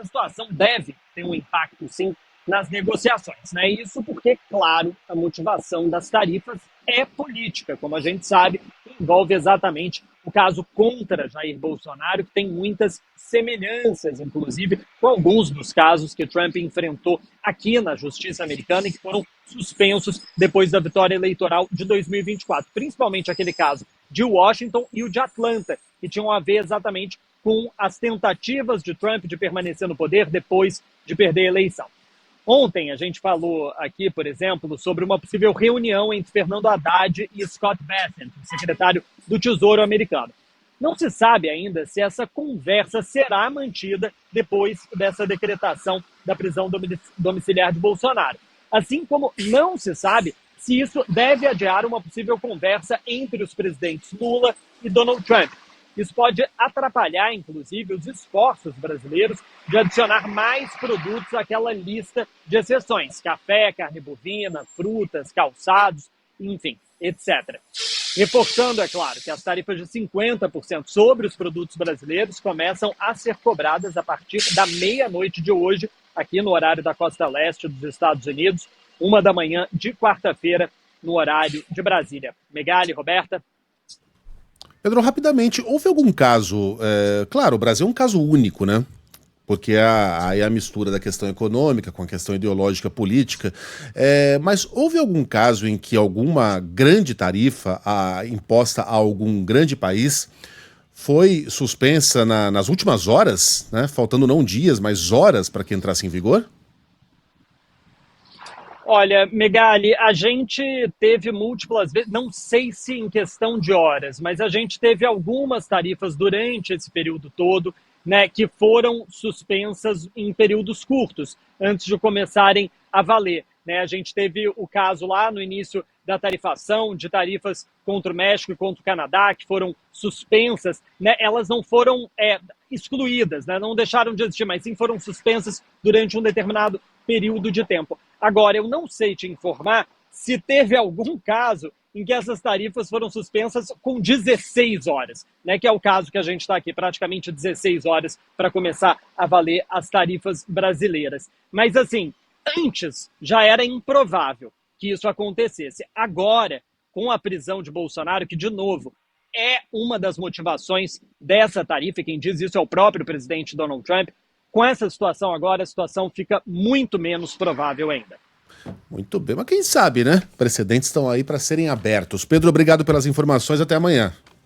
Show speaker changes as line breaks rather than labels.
essa situação deve ter um impacto, sim, nas negociações, né? Isso porque, claro, a motivação das tarifas é política, como a gente sabe, envolve exatamente o caso contra Jair Bolsonaro, que tem muitas semelhanças, inclusive, com alguns dos casos que Trump enfrentou aqui na justiça americana e que foram suspensos depois da vitória eleitoral de 2024, principalmente aquele caso de Washington e o de Atlanta, que tinham a ver exatamente com as tentativas de Trump de permanecer no poder depois de perder a eleição. Ontem a gente falou aqui, por exemplo, sobre uma possível reunião entre Fernando Haddad e Scott Bessent, o secretário do Tesouro americano. Não se sabe ainda se essa conversa será mantida depois dessa decretação da prisão domiciliar de Bolsonaro. Assim como não se sabe se isso deve adiar uma possível conversa entre os presidentes Lula e Donald Trump. Isso pode atrapalhar, inclusive, os esforços brasileiros de adicionar mais produtos àquela lista de exceções: café, carne bovina, frutas, calçados, enfim, etc. Reforçando, é claro, que as tarifas de 50% sobre os produtos brasileiros começam a ser cobradas a partir da meia-noite de hoje, aqui no horário da costa leste dos Estados Unidos, 1h de quarta-feira, no horário de Brasília. Megali, Roberta.
Pedro, rapidamente, houve algum caso, claro, o Brasil é um caso único, né? Porque aí a mistura da questão econômica com a questão ideológica política, mas houve algum caso em que alguma grande tarifa imposta a algum grande país foi suspensa nas últimas horas, né? Faltando não dias, mas horas para que entrasse em vigor?
Olha, Megali, a gente teve múltiplas vezes, não sei se em questão de horas, mas a gente teve algumas tarifas durante esse período todo, né, que foram suspensas em períodos curtos, antes de começarem a valer. Né? A gente teve o caso lá no início da tarifação, de tarifas contra o México e contra o Canadá, que foram suspensas, né? Elas não foram excluídas, né? Não deixaram de existir, mas sim foram suspensas durante um determinado período de tempo. Agora, eu não sei te informar se teve algum caso em que essas tarifas foram suspensas com 16 horas, né, que é o caso que a gente está aqui, praticamente 16 horas para começar a valer as tarifas brasileiras. Mas, assim, antes já era improvável que isso acontecesse. Agora, com a prisão de Bolsonaro, que, de novo, é uma das motivações dessa tarifa, quem diz isso é o próprio presidente Donald Trump, com essa situação agora, a situação fica muito menos provável ainda.
Muito bem, mas quem sabe, né? Precedentes estão aí para serem abertos. Pedro, obrigado pelas informações, até amanhã.